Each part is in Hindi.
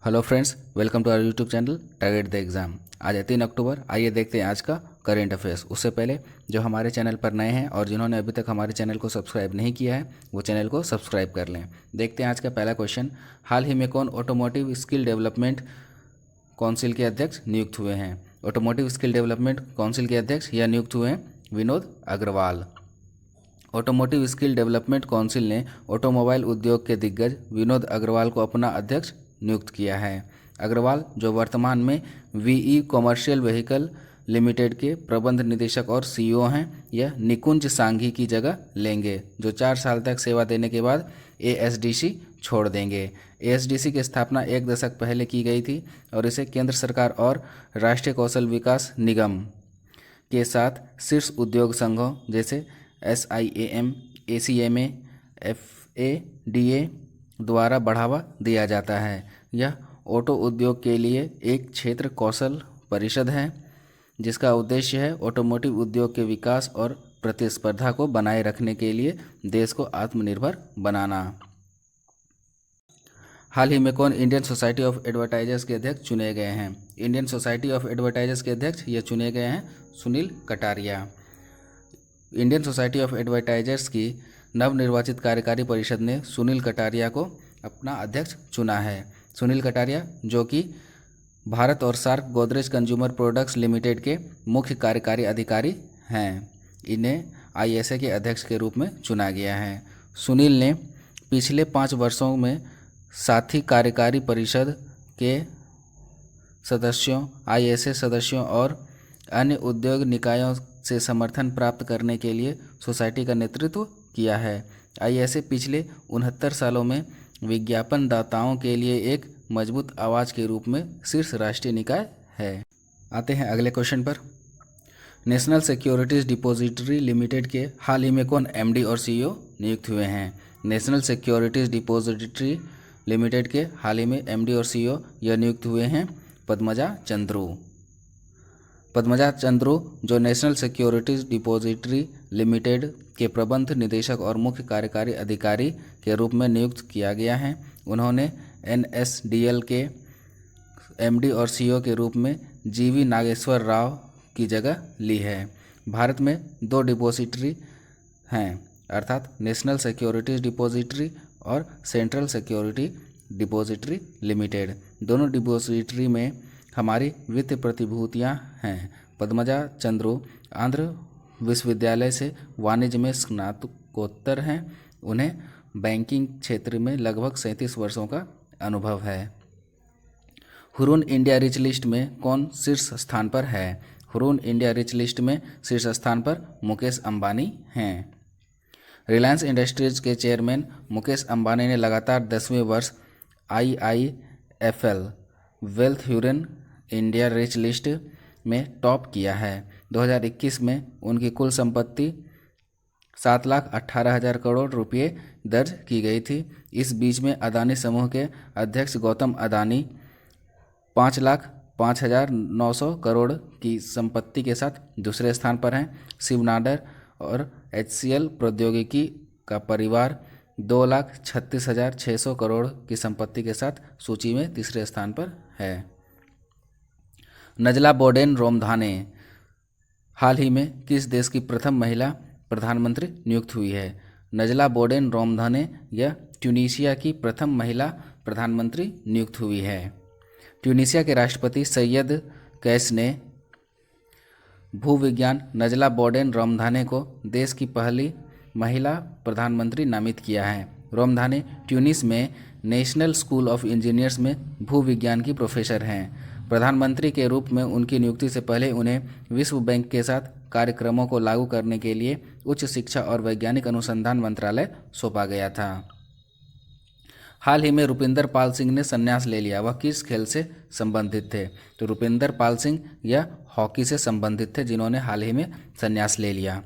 Hello friends, welcome to our YouTube channel target the exam. आज है 3 अक्टूबर। आइए देखते हैं आज का करेंट अफेयर्स। उससे पहले जो हमारे चैनल पर नए हैं और जिन्होंने अभी तक हमारे चैनल को सब्सक्राइब नहीं किया है वो चैनल को सब्सक्राइब कर लें। देखते हैं आज का पहला क्वेश्चन। हाल ही में कौन ऑटोमोटिव स्किल डेवलपमेंट काउंसिल के अध्यक्ष नियुक्त हुए हैं? ऑटोमोटिव स्किल डेवलपमेंट काउंसिल के अध्यक्ष यह नियुक्त हुए हैं Vinod Agarwal. Automotive skill development council ने ऑटोमोबाइल उद्योग के दिग्गज विनोद अग्रवाल को अपना अध्यक्ष नियुक्त किया है। अग्रवाल, जो वर्तमान में वीई कॉमर्शियल व्हीकल लिमिटेड के प्रबंध निदेशक और सीईओ हैं, यह निकुंज सांघी की जगह लेंगे, जो 4 साल तक सेवा देने के बाद एएसडीसी छोड़ देंगे। एएसडीसी की स्थापना 1 दशक पहले की गई थी और इसे केंद्र सरकार और राष्ट्रीय कौशल विकास निगम के साथ शीर्ष उद्योग संघों जैसे SIAM, ACMA, FADA द्वारा बढ़ावा दिया जाता है। यह ऑटो उद्योग के लिए एक क्षेत्र कौशल परिषद है जिसका उद्देश्य है ऑटोमोटिव उद्योग के विकास और प्रतिस्पर्धा को बनाए रखने के लिए देश को आत्मनिर्भर बनाना। हाल ही में कौन इंडियन सोसाइटी ऑफ एडवर्टाइजर्स के अध्यक्ष चुने गए हैं? इंडियन सोसाइटी ऑफ एडवर्टाइजर्स के अध्यक्ष ये चुने गए हैं Sunil Kataria. Indian society of advertisers की नवनिर्वाचित कार्यकारी परिषद ने सुनील कटारिया को अपना अध्यक्ष चुना है। सुनील कटारिया, जो कि भारत और SAARC Godrej consumer products limited के मुख्य कार्यकारी अधिकारी हैं, इन्हें ISA के अध्यक्ष के रूप में चुना गया है। सुनील ने पिछले 5 वर्षों में साथी कार्यकारी परिषद के सदस्यों, ISA सदस्यों और अन्य उद्योग निकायों से समर्थन प्राप्त करने के लिए सोसाइटी का नेतृत्व किया है। ISA पिछले 69 सालों में विज्ञापन दाताओं के लिए एक मजबूत आवाज़ के रूप में शीर्ष राष्ट्रीय निकाय है। आते हैं अगले क्वेश्चन पर। नेशनल सिक्योरिटीज़ डिपॉजिटरी लिमिटेड के हाल ही में कौन MD और CEO नियुक्त हुए हैं? नेशनल सिक्योरिटीज़ डिपॉजिटरी लिमिटेड के हाल ही में MD और CEO यह नियुक्त हुए हैं पद्मजा चंद्रू। पद्मजा चंद्रू, जो नेशनल सिक्योरिटीज़ डिपॉजिटरी लिमिटेड के प्रबंध निदेशक और मुख्य कार्यकारी अधिकारी के रूप में नियुक्त किया गया है, उन्होंने NSDL के MD और CEO के रूप में GV नागेश्वर राव की जगह ली है। भारत में 2 डिपॉजिटरी हैं, अर्थात नेशनल सिक्योरिटीज़ डिपॉजिटरी और सेंट्रल सिक्योरिटी डिपॉजिटरी लिमिटेड। दोनों डिपॉजिटरी में हमारी वित्तीय प्रतिभूतियाँ हैं। पद्मजा चंद्रू आंध्र विश्वविद्यालय से वाणिज्य में स्नातकोत्तर हैं। उन्हें बैंकिंग क्षेत्र में लगभग 37 वर्षों का अनुभव है। हुरून इंडिया रिच लिस्ट में कौन शीर्ष स्थान पर है? हुरून इंडिया रिच लिस्ट में शीर्ष स्थान पर मुकेश अंबानी हैं। रिलायंस इंडस्ट्रीज के चेयरमैन मुकेश अंबानी ने लगातार 10वें वर्ष IIFL wealth Hurun India rich list में टॉप किया है। 2021 में उनकी कुल संपत्ति 7,18,000 करोड़ रुपये दर्ज की गई थी। इस बीच में अदानी समूह के अध्यक्ष गौतम अदानी 5,05,900 करोड़ की संपत्ति के साथ दूसरे स्थान पर हैं। शिव नाडर और HCL प्रौद्योगिकी का परिवार 2,36,600 करोड़ की संपत्ति के साथ सूची में तीसरे स्थान पर है। नजला बोर्डेन रोमधाने हाल ही में किस देश की प्रथम महिला प्रधानमंत्री नियुक्त हुई है? नजला बोर्डेन रोमधाने यह ट्यूनीशिया की प्रथम महिला प्रधानमंत्री नियुक्त हुई है। ट्यूनीशिया के राष्ट्रपति सैयद कैस ने भूविज्ञान नजला बोर्डेन रोमधाने को देश की पहली महिला प्रधानमंत्री नामित किया है। रोमधाने ट्यूनिस में नेशनल स्कूल ऑफ इंजीनियर्स में भूविज्ञान की प्रोफेसर हैं। प्रधानमंत्री के रूप में उनकी नियुक्ति से पहले उन्हें विश्व बैंक के साथ कार्यक्रमों को लागू करने के लिए उच्च शिक्षा और वैज्ञानिक अनुसंधान मंत्रालय सौंपा गया था। हाल ही में रुपिंदर पाल सिंह ने संन्यास ले लिया। वह किस खेल से संबंधित थे? तो रुपिंदर पाल सिंह यह हॉकी से संबंधित थे, जिन्होंने हाल ही में संन्यास ले लिया।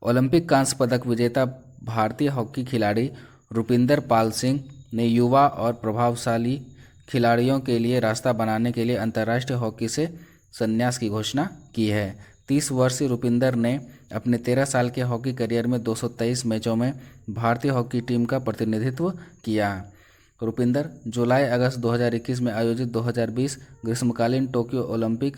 ओलंपिक कांस्य पदक विजेता भारतीय हॉकी खिलाड़ी रुपिंदर पाल सिंह ने युवा और प्रभावशाली खिलाड़ियों के लिए रास्ता बनाने के लिए अंतर्राष्ट्रीय हॉकी से संन्यास की घोषणा की है। 30 वर्षीय रुपिंदर ने अपने 13 साल के हॉकी करियर में 223 मैचों में भारतीय हॉकी टीम का प्रतिनिधित्व किया। रुपिंदर जुलाई अगस्त 2021 में आयोजित 2020 ग्रीष्मकालीन टोक्यो ओलंपिक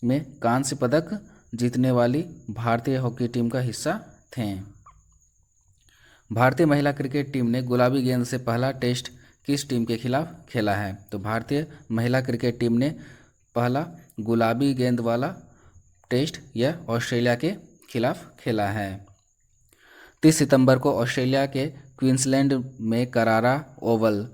में कांस्य पदक जीतने वाली भारतीय हॉकी टीम का हिस्सा थे। भारतीय महिला क्रिकेट टीम ने गुलाबी गेंद से पहला टेस्ट किस टीम के खिलाफ खेला है? तो भारतीय महिला क्रिकेट टीम ने पहला गुलाबी गेंद वाला टेस्ट यह ऑस्ट्रेलिया के खिलाफ खेला है। 30 सितंबर को ऑस्ट्रेलिया के क्वींसलैंड में करारा ओवल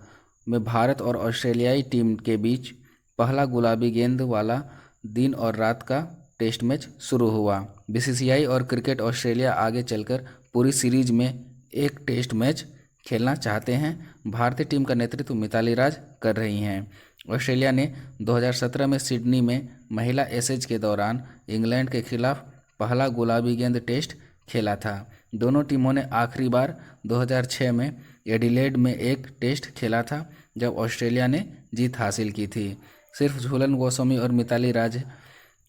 में भारत और ऑस्ट्रेलियाई टीम के बीच पहला गुलाबी गेंद वाला दिन और रात का टेस्ट मैच शुरू हुआ। बीसीसीआई और क्रिकेट ऑस्ट्रेलिया आगे चलकर पूरी सीरीज में एक टेस्ट मैच खेलना चाहते हैं। भारतीय टीम का नेतृत्व मिताली राज कर रही हैं। ऑस्ट्रेलिया ने 2017 में सिडनी में महिला एशेज के दौरान इंग्लैंड के खिलाफ पहला गुलाबी गेंद टेस्ट खेला था। दोनों टीमों ने आखिरी बार 2006 में एडिलेड में एक टेस्ट खेला था जब ऑस्ट्रेलिया ने जीत हासिल की थी। सिर्फ झूलन गोस्वामी और मिताली राज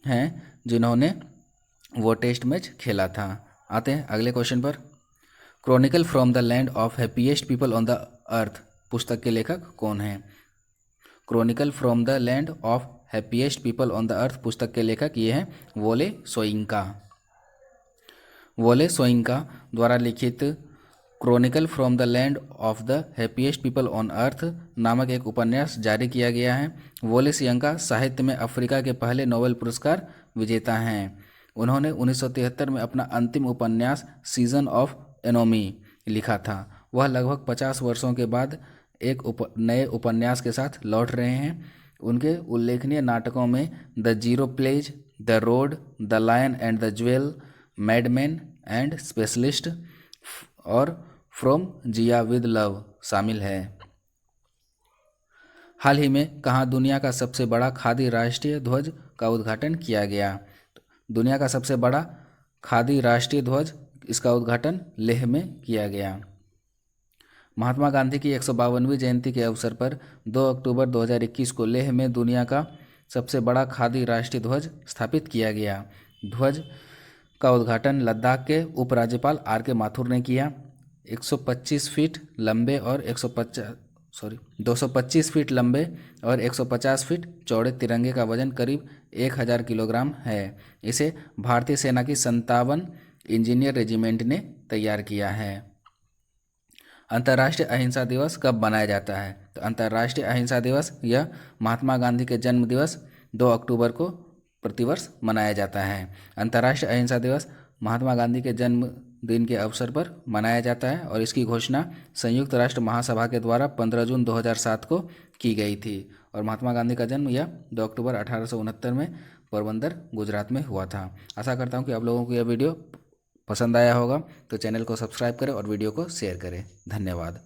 हैं जिन्होंने वो टेस्ट मैच खेला था। आते हैं अगले क्वेश्चन पर। Chronicle from the land of happiest people on the earth पुस्तक के लेखक कौन हैं? Chronicle from the land of happiest people on the earth पुस्तक के लेखक ये हैं वोले सोइंका। वोले सोइंका द्वारा लिखित Chronicle from the land of the happiest people on earth नामक एक उपन्यास जारी किया गया है। वोले सोइंका साहित्य में अफ्रीका के पहले नोबेल पुरस्कार विजेता हैं। उन्होंने 1973 में अपना अंतिम उपन्यास सीजन ऑफ एनोमी लिखा था। वह लगभग 50 वर्षों के बाद एक नए उपन्यास के साथ लौट रहे हैं। उनके उल्लेखनीय नाटकों में the Jero plays, the road, the lion and the jewel, madman and specialists और फ्रॉम जिया विद लव शामिल है। हाल ही में कहाँ दुनिया का सबसे बड़ा खादी राष्ट्रीय ध्वज का उद्घाटन किया गया? दुनिया का सबसे बड़ा खादी राष्ट्रीय ध्वज इसका उद्घाटन लेह में किया गया। महात्मा गांधी की 152वीं जयंती के अवसर पर 2 अक्टूबर 2021 को लेह में दुनिया का सबसे बड़ा खादी राष्ट्रीय ध्वज स्थापित किया गया। ध्वज का उद्घाटन लद्दाख के उपराज्यपाल आर.के. माथुर ने किया। 225 फीट लंबे और 150 फीट चौड़े तिरंगे का वजन करीब 1000 किलोग्राम है। इसे भारतीय सेना की 57 इंजीनियर रेजिमेंट ने तैयार किया है। अंतर्राष्ट्रीय अहिंसा दिवस कब मनाया जाता है? तो अंतर्राष्ट्रीय अहिंसा दिवस यह महात्मा गांधी के जन्म दिवस 2 अक्टूबर को प्रतिवर्ष मनाया जाता है। अंतर्राष्ट्रीय अहिंसा दिवस महात्मा गांधी के जन्म दिन के अवसर पर मनाया जाता है और इसकी घोषणा संयुक्त राष्ट्र महासभा के द्वारा 15 जून 2007 को की गई थी। और महात्मा गांधी का जन्म यह 2 अक्टूबर 1869 में पोरबंदर गुजरात में हुआ था। आशा करता हूँ कि आप लोगों को यह वीडियो पसंद आया होगा, तो चैनल को सब्सक्राइब करें और वीडियो को शेयर करें। धन्यवाद।